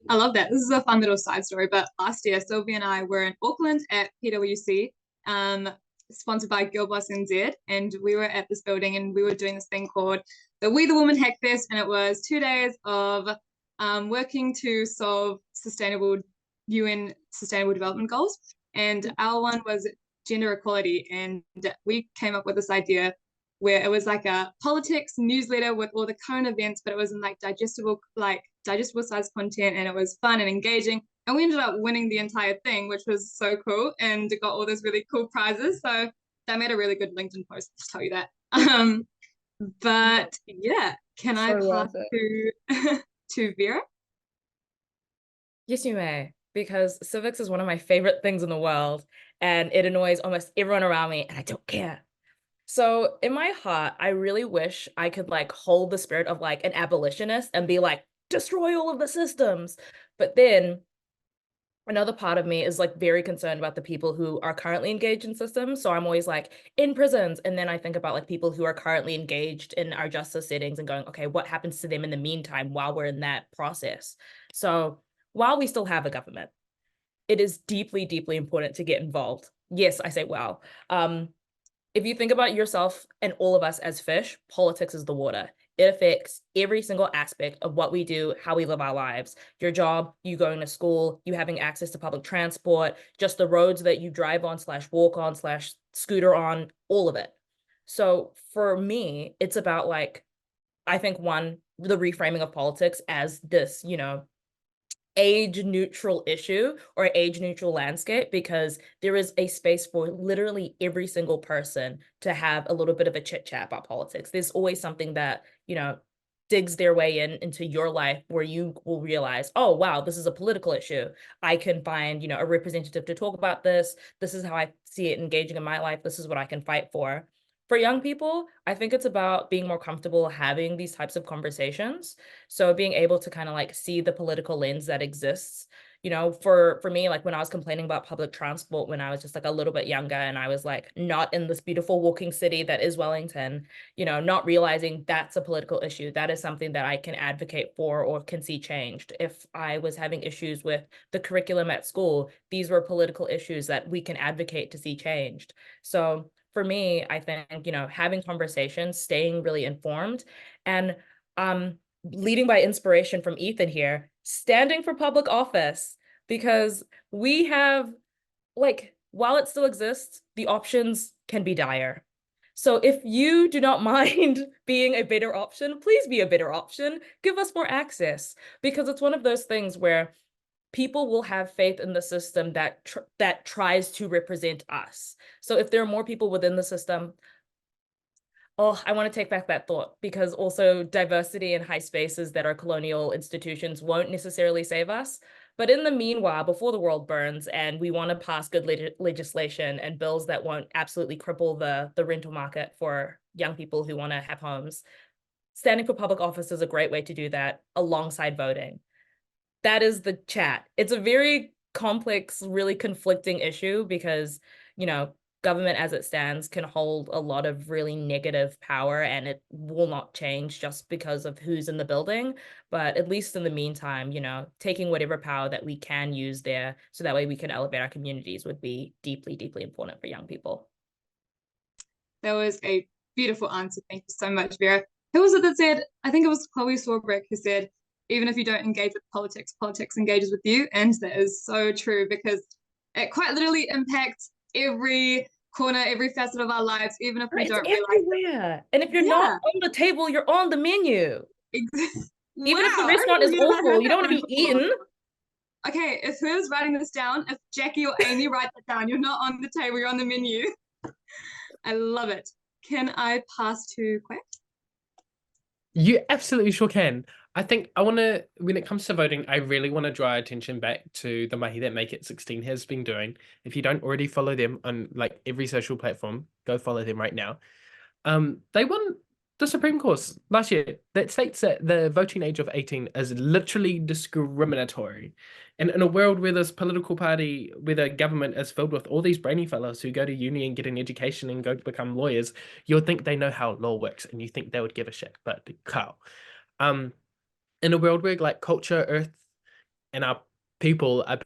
I love that. This is a fun little side story, but last year, Sylvia and I were in Auckland at PwC, sponsored by Girl Boss NZ, and we were at this building and we were doing this thing called the We the Woman Hack Fest, and it was 2 days of working to solve UN Sustainable Development Goals, and our one was gender equality, and we came up with this idea where it was like a politics newsletter with all the current events, but it was in like digestible size content, and it was fun and engaging. And we ended up winning the entire thing, which was so cool, and got all those really cool prizes. So that made a really good LinkedIn post, to tell you that. But yeah, can I pass to Vera? Yes, you may, because civics is one of my favorite things in the world, and it annoys almost everyone around me, and I don't care. So in my heart, I really wish I could like hold the spirit of like an abolitionist and be like, destroy all of the systems. But then another part of me is like very concerned about the people who are currently engaged in systems. So I'm always like in prisons. And then I think about like people who are currently engaged in our justice settings and going, okay, what happens to them in the meantime while we're in that process? So while we still have a government, it is deeply, deeply important to get involved. Yes, I say wow. If you think about yourself and all of us as fish, politics is the water. It affects every single aspect of what we do, how we live our lives. Your job, you going to school, you having access to public transport, just the roads that you drive on / walk on / scooter on, all of it. So for me, it's about like, I think one, the reframing of politics as this, you know, age neutral issue or age neutral landscape, because there is a space for literally every single person to have a little bit of a chit chat about politics. There's always something that, you know, digs their way into your life where you will realize, oh, wow, this is a political issue. I can find, you know, a representative to talk about this. This is how I see it engaging in my life. This is what I can fight for. For young people, I think it's about being more comfortable having these types of conversations. So being able to kind of like see the political lens that exists. You know, for me, like when I was complaining about public transport when I was just like a little bit younger, and I was like not in this beautiful walking city that is Wellington, you know, not realizing that's a political issue. That is something that I can advocate for or can see changed. If I was having issues with the curriculum at school, these were political issues that we can advocate to see changed. So for me, I think, you know, having conversations, staying really informed, and leading by inspiration from Ethan here, standing for public office, because we have, like, while it still exists, the options can be dire. So if you do not mind being a better option, please be a better option. Give us more access, because it's one of those things where people will have faith in the system that tries to represent us. So if there are more people within the system, oh, I want to take back that thought, because also diversity in high spaces that are colonial institutions won't necessarily save us. But in the meanwhile, before the world burns and we want to pass good legislation and bills that won't absolutely cripple the rental market for young people who want to have homes, standing for public office is a great way to do that alongside voting. That is the chat. It's a very complex, really conflicting issue because, you know, government as it stands can hold a lot of really negative power, and it will not change just because of who's in the building. But at least in the meantime, you know, taking whatever power that we can use there so that way we can elevate our communities would be deeply, deeply important for young people. That was a beautiful answer. Thank you so much, Vera. Who was it that said, I think it was Chloe Swarbrick who said, even if you don't engage with politics, politics engages with you. And that is so true, because it quite literally impacts every corner, every facet of our lives, even if we It's don't realize it. everywhere. And if you're not on the table, you're on the menu. Even if the Wow, restaurant is awful, you don't want to be eaten. Okay, if who's writing this down, if Jackie or Amy write that down, you're not on the table, you're on the menu. I love it. Can I pass to Quack? You absolutely sure can. I think I want to, when it comes to voting, I really want to draw our attention back to the mahi that Make It 16 has been doing. If you don't already follow them on like every social platform, go follow them right now. They won the Supreme Court last year that states that the voting age of 18 is literally discriminatory. And in a world where this political party, where the government is filled with all these brainy fellows who go to uni and get an education and go to become lawyers, you would think they know how law works and you think they would give a shit, but cow. In a world where like culture, earth, and our people are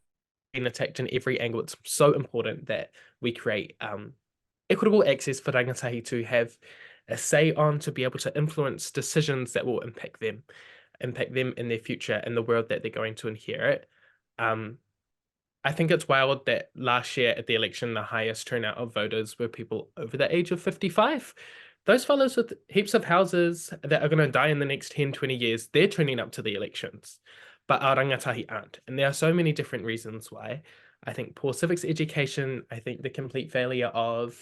being attacked in every angle, it's so important that we create equitable access for rangatahi to have a say on, to be able to influence decisions that will impact them in their future and the world that they're going to inherit. I think it's wild that last year at the election, the highest turnout of voters were people over the age of 55. Those fellows with heaps of houses that are going to die in the next 10, 20 years, they're turning up to the elections. But our rangatahi aren't. And there are so many different reasons why. I think poor civics education, I think the complete failure of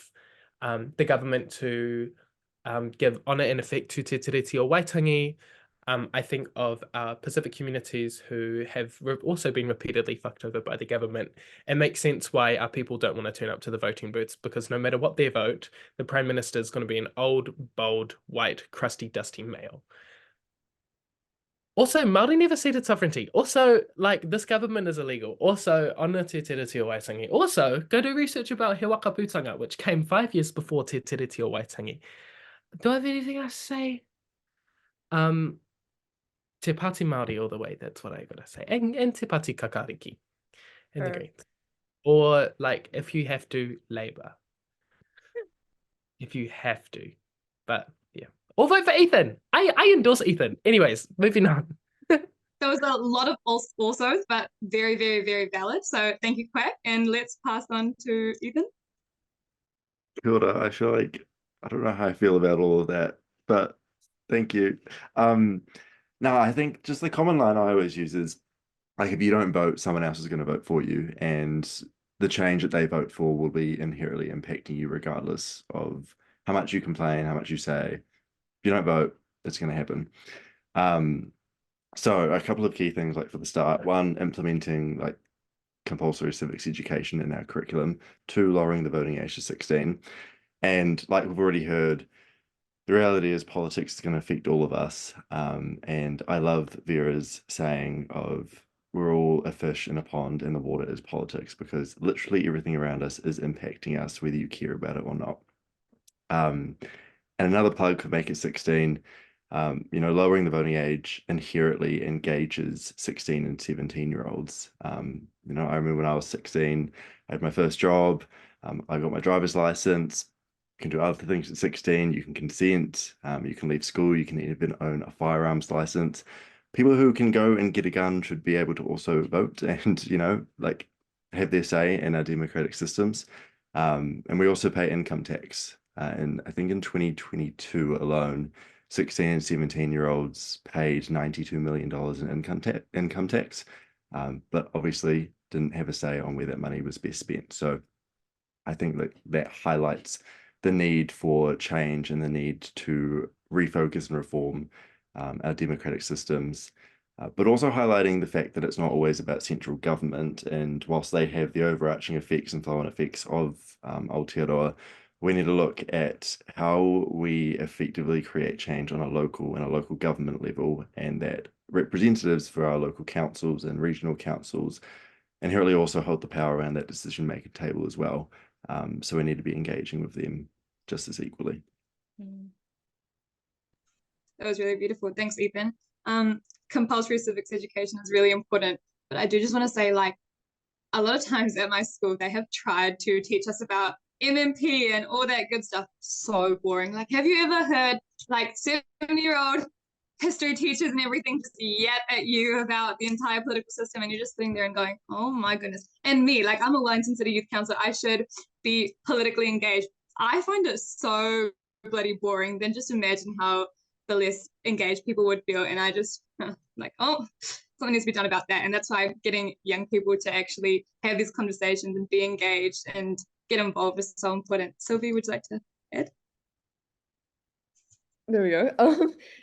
the government to give honour and effect to te tiriti o Waitangi. I think of Pacific communities who have also been repeatedly fucked over by the government. It makes sense why our people don't want to turn up to the voting booths, because no matter what their vote, the Prime Minister is going to be an old, bold, white, crusty, dusty male. Also, Māori never ceded sovereignty. Also, like, this government is illegal. Also, ona te tiriti o Waitangi. Also, go do research about He Whakaputanga, which came 5 years before te tiriti o Waitangi. Do I have anything else to say? Te Pāti Māori all the way, that's what I gotta say. And Te Pāti Kakariki in the Greens. Or, like, if you have to, Labour. If you have to. But, yeah. Or vote for Ethan. I endorse Ethan. Anyways, moving on. There was a lot of alsos, but very, very, very valid. So thank you, Quack. And let's pass on to Ethan. Kia ora. I feel like, I don't know how I feel about all of that, but thank you. No, I think just the common line I always use is, like, if you don't vote, someone else is going to vote for you, and the change that they vote for will be inherently impacting you regardless of how much you complain, how much you say. If you don't vote, it's going to happen. So a couple of key things, like, for the start: one, implementing like compulsory civics education in our curriculum; two, lowering the voting age to 16. And like we've already heard, the reality is politics is going to affect all of us. And I love Vera's saying of, we're all a fish in a pond and the water is politics, because literally everything around us is impacting us, whether you care about it or not. And another plug for Make It 16, lowering the voting age inherently engages 16 and 17-year-olds. I remember when I was 16, I had my first job. I got my driver's license. You can do other things at 16. You can consent. You can leave school. You can even own a firearms license. People who can go and get a gun should be able to also vote and, have their say in our democratic systems. And we also pay income tax. And I think in 2022 alone, 16 and 17-year-olds paid $92 million in income tax, but obviously didn't have a say on where that money was best spent. So I think that highlights the need for change and the need to refocus and reform our democratic systems, but also highlighting the fact that it's not always about central government. And whilst they have the overarching effects and flow-on effects of Aotearoa, we need to look at how we effectively create change on a local government level, and that representatives for our local councils and regional councils inherently also hold the power around that decision-making table as well. So we need to be engaging with them just as equally. That was really beautiful. Thanks, Ethan. Compulsory civics education is really important, but I do just want to say, like, a lot of times at my school, they have tried to teach us about MMP and all that good stuff. So boring. Like, have you ever heard like 70-year-old history teachers and everything just yap at you about the entire political system, and you're just sitting there and going, oh my goodness. And me, like, I'm a Wellington City Youth Councillor. I should be politically engaged. I find it so bloody boring. Then just imagine how the less engaged people would feel. And I just like, oh, something needs to be done about that. And that's why getting young people to actually have these conversations and be engaged and get involved is so important. Sylvie, would you like to add? There we go.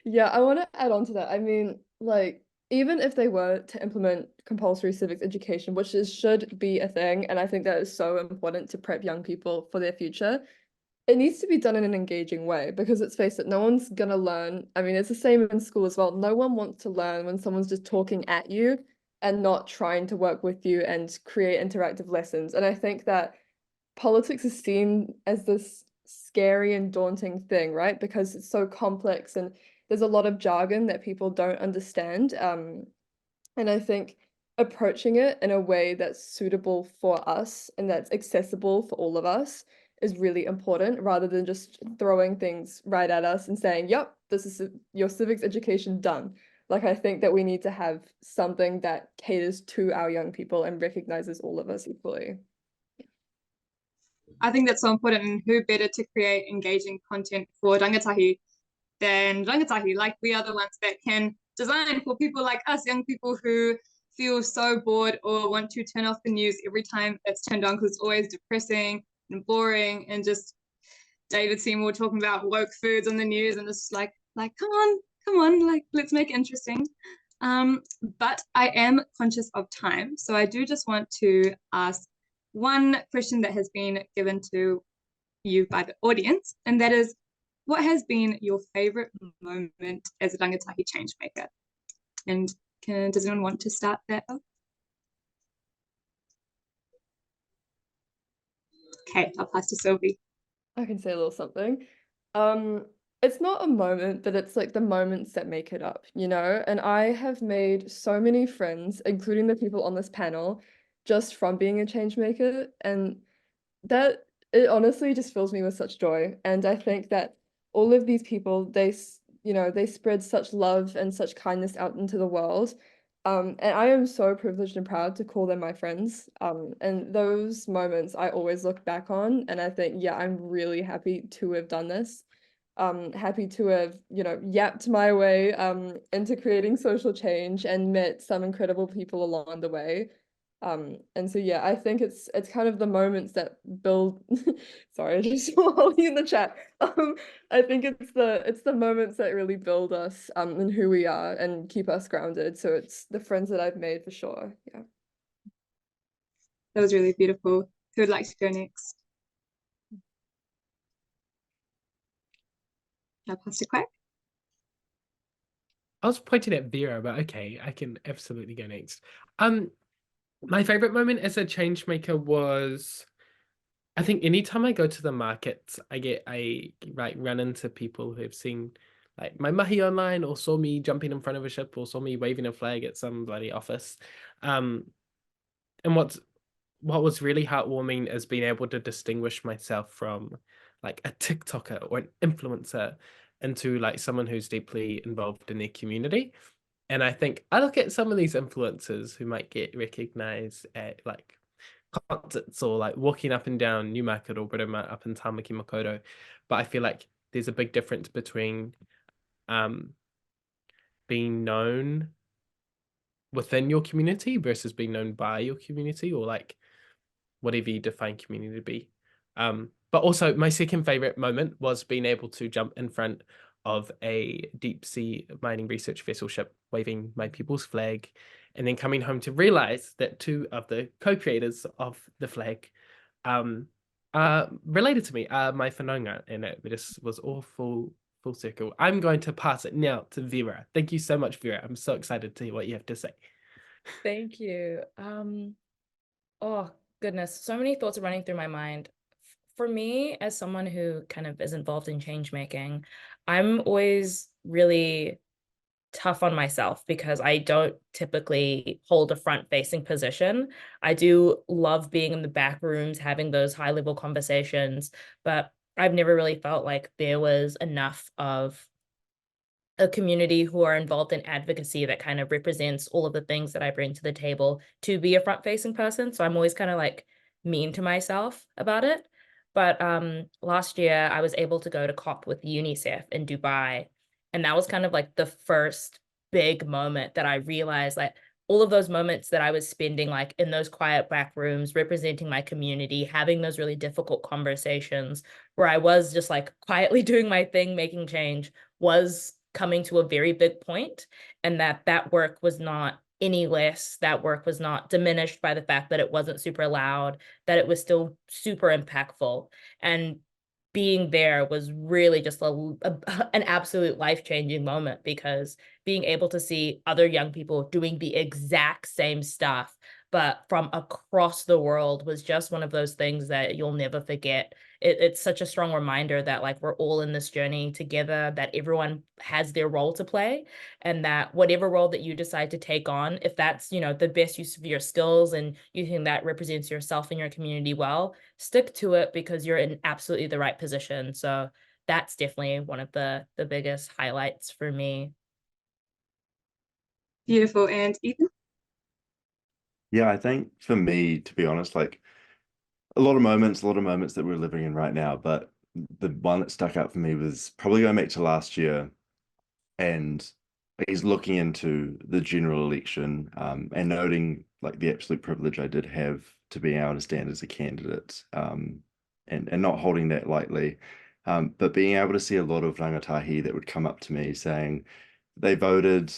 Yeah, I want to add on to that. I mean, like, even if they were to implement compulsory civics education, which should be a thing, and I think that is so important to prep young people for their future, it needs to be done in an engaging way, because let's face it, no one's gonna learn. I mean, it's the same in school as well. No one wants to learn when someone's just talking at you and not trying to work with you and create interactive lessons. And I think that politics is seen as this scary and daunting thing, right? Because it's so complex and there's a lot of jargon that people don't understand. And I think approaching it in a way that's suitable for us and that's accessible for all of us is really important, rather than just throwing things right at us and saying, yep, this is your civics education done. Like, I think that we need to have something that caters to our young people and recognizes all of us equally. I think that's so important, and who better to create engaging content for rangatahi than rangatahi? Like, we are the ones that can design for people like us, young people who feel so bored or want to turn off the news every time it's turned on because it's always depressing and boring, and just David Seymour talking about woke foods on the news, and it's like come on, like, let's make it interesting. But I am conscious of time, so I do just want to ask one question that has been given to you by the audience, and that is, what has been your favorite moment as a rangatahi change maker? And does anyone want to start that off? Okay, I'll pass to Sylvie. I can say a little something. It's not a moment, but it's like the moments that make it up, you know? And I have made so many friends, including the people on this panel, just from being a change maker. And that, it honestly just fills me with such joy. And I think that all of these people, they spread such love and such kindness out into the world. And I am so privileged and proud to call them my friends. And those moments I always look back on, and I think, yeah, I'm really happy to have done this. Happy to have, yapped my way into creating social change and met some incredible people along the way. And so yeah, I think it's kind of the moments that build sorry, I just saw Holly in the chat. I think it's the moments that really build us and who we are and keep us grounded. So it's the friends that I've made for sure. Yeah. That was really beautiful. Who would like to go next? I'll pass to Quack. I was pointing at Vera, but okay, I can absolutely go next. My favorite moment as a change maker was, I think anytime I go to the markets, I run into people who have seen like my mahi online, or saw me jumping in front of a ship, or saw me waving a flag at some bloody office. And what was really heartwarming is being able to distinguish myself from like a TikToker or an influencer into like someone who's deeply involved in their community. And I think I look at some of these influencers who might get recognized at like concerts or like walking up and down Newmarket or Britomart up in Tamaki Makaurau, but I feel like there's a big difference between being known within your community versus being known by your community, or like whatever you define community to be. But also my second favorite moment was being able to jump in front of a deep sea mining research vessel ship, waving my people's flag, and then coming home to realize that two of the co-creators of the flag are related to me, my whanaunga, and it just was all full circle. I'm going to pass it now to Vera. Thank you so much, Vera. I'm so excited to hear what you have to say. Thank you. Oh goodness, so many thoughts are running through my mind. For me, as someone who kind of is involved in change making, I'm always really tough on myself because I don't typically hold a front-facing position. I do love being in the back rooms, having those high-level conversations, but I've never really felt like there was enough of a community who are involved in advocacy that kind of represents all of the things that I bring to the table to be a front-facing person. So I'm always kind of like mean to myself about it. But last year I was able to go to COP with UNICEF in Dubai. And that was kind of like the first big moment that I realized, like, all of those moments that I was spending like in those quiet back rooms, representing my community, having those really difficult conversations where I was just like quietly doing my thing, making change, was coming to a very big point, and that work was not any less. That work was not diminished by the fact that it wasn't super loud, that it was still super impactful. And being there was really just an absolute life-changing moment, because being able to see other young people doing the exact same stuff, but from across the world, was just one of those things that you'll never forget. It's such a strong reminder that like we're all in this journey together, that everyone has their role to play, and that whatever role that you decide to take on, if that's, you know, the best use of your skills and you think that represents yourself and your community well, stick to it, because you're in absolutely the right position. So that's definitely one of the biggest highlights for me. Beautiful. And Ethan? Yeah, I think for me, to be honest, like a lot of moments that we're living in right now, but the one that stuck out for me was probably going back to last year, and he's looking into the general election, and noting like the absolute privilege I did have to being able to stand as a candidate, and not holding that lightly, but being able to see a lot of rangatahi that would come up to me saying they voted,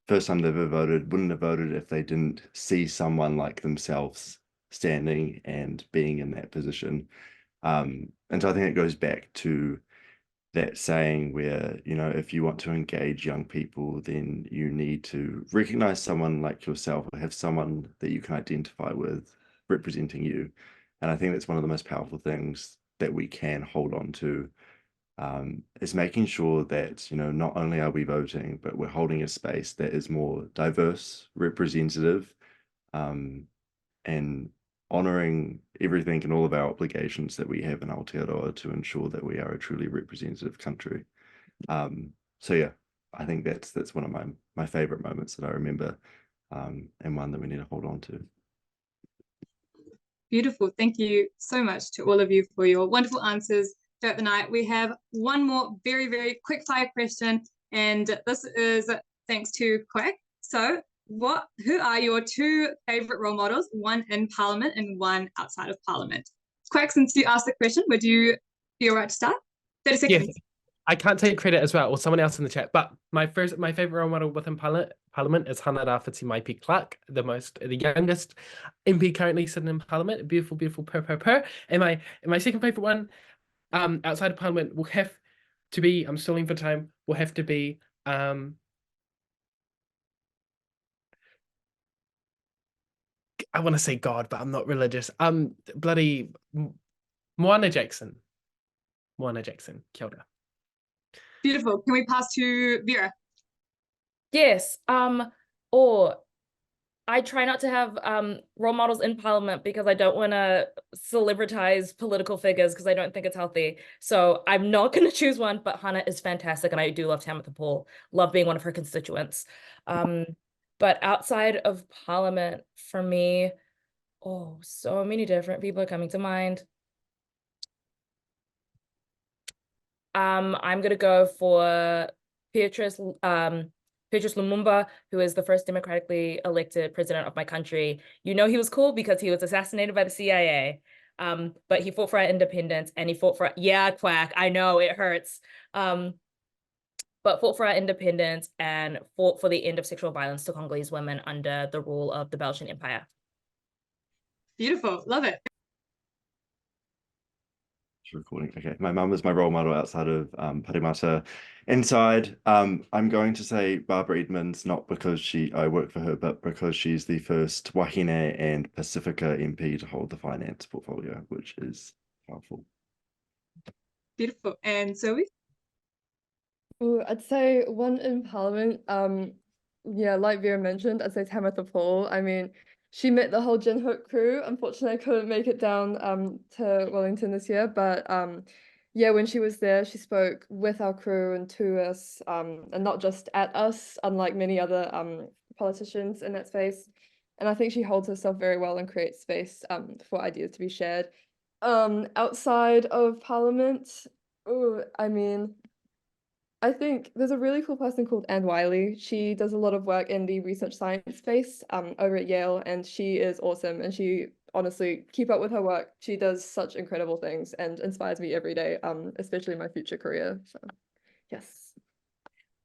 first time they've ever voted, wouldn't have voted if they didn't see someone like themselves standing and being in that position. And so I think it goes back to that saying where, you know, if you want to engage young people, then you need to recognize someone like yourself, or have someone that you can identify with representing you. And I think that's one of the most powerful things that we can hold on to, is making sure that, you know, not only are we voting, but we're holding a space that is more diverse, representative, and honouring everything and all of our obligations that we have in Aotearoa to ensure that we are a truly representative country. So yeah, I think that's one of my favourite moments that I remember, and one that we need to hold on to. Beautiful. Thank you so much to all of you for your wonderful answers throughout the night. We have one more very, very quick fire question, and this is thanks to Quack. So who are your two favourite role models, one in Parliament and one outside of Parliament? Quack, since you asked the question, would you be all right to start? 30 seconds. Yes, I can't take credit as well, or someone else in the chat, but my favourite role model within Parliament is Hana Rāwhiti Maipi Clark, the youngest MP currently sitting in Parliament. Beautiful, beautiful, purr. And my second favourite one, outside of Parliament, will have to be, I'm stalling for time, will have to be I want to say God, but I'm not religious. Bloody Moana Jackson. Kia ora. Beautiful. Can we pass to Vera? Yes. Or I try not to have role models in Parliament, because I don't want to celebritize political figures, because I don't think it's healthy. So I'm not going to choose one, but Hannah is fantastic, and I do love Tamitha Paul. Love being one of her constituents. But outside of Parliament, for me, so many different people are coming to mind. I'm going to go for Beatrice Lumumba, who is the first democratically elected president of my country. You know, he was cool because he was assassinated by the CIA, but he fought for our independence, and he fought for, yeah, Quack, I know it hurts, but fought for our independence and fought for the end of sexual violence to Congolese women under the rule of the Belgian Empire. Beautiful. Love it. Recording. Okay, my mum is my role model outside of Parimata. Inside, I'm going to say Barbara Edmonds, not because I work for her, but because she's the first Wahine and Pacifica MP to hold the finance portfolio, which is powerful. Beautiful. And Zoe? Ooh, I'd say one in Parliament. Yeah, like Vera mentioned, I'd say Tamitha Paul. I mean, she met the whole Gin Hook crew. Unfortunately, I couldn't make it down to Wellington this year, but yeah, when she was there, she spoke with our crew and to us, and not just at us, unlike many other politicians in that space. And I think she holds herself very well and creates space for ideas to be shared. Outside of Parliament, I mean, I think there's a really cool person called Anne Wiley. She does a lot of work in the research science space over at Yale, and she is awesome. And she honestly, keep up with her work. She does such incredible things and inspires me every day, especially in my future career. So, yes.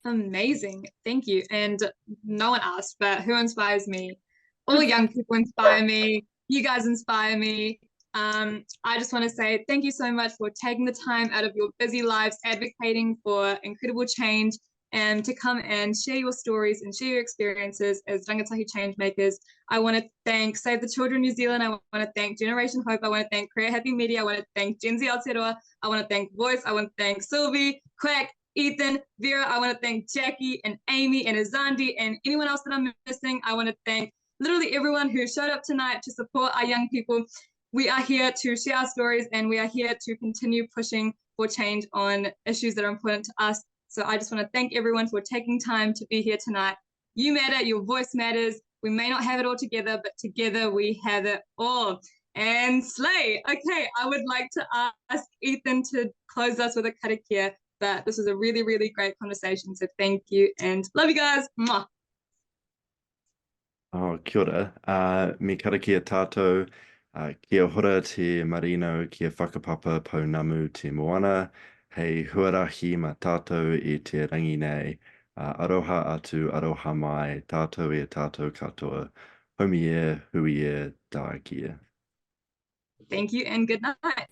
Amazing. Thank you. And no one asked, but who inspires me? All young people inspire me. You guys inspire me. I just want to say thank you so much for taking the time out of your busy lives, advocating for incredible change, and to come and share your stories and share your experiences as rangatahi change makers. I want to thank Save the Children New Zealand. I want to thank Generation Hope. I want to thank Create Happy Media. I want to thank Gen Z Aotearoa. I want to thank VOYCE. I want to thank Sylvie, Quack, Ethan, Vera. I want to thank Jackie and Amy and Azandi and anyone else that I'm missing. I want to thank literally everyone who showed up tonight to support our young people. We are here to share our stories, and we are here to continue pushing for change on issues that are important to us. So I just want to thank everyone for taking time to be here tonight. You matter, your voice matters. We may not have it all together, but together we have it all. And slay. Okay, I would like to ask Ethan to close us with a karakia, but this was a really, really great conversation. So thank you and love you guys. Mwah. Oh, kia ora. Me karakia tātou. Kia hora te marino, kia whakapapa pounamu te moana. Hei huarahi ma tātou e te rangi nei. Aroha atu, aroha mai, tātou e tātou katoa. Homi e, hui e, tā kia. Thank you and good night.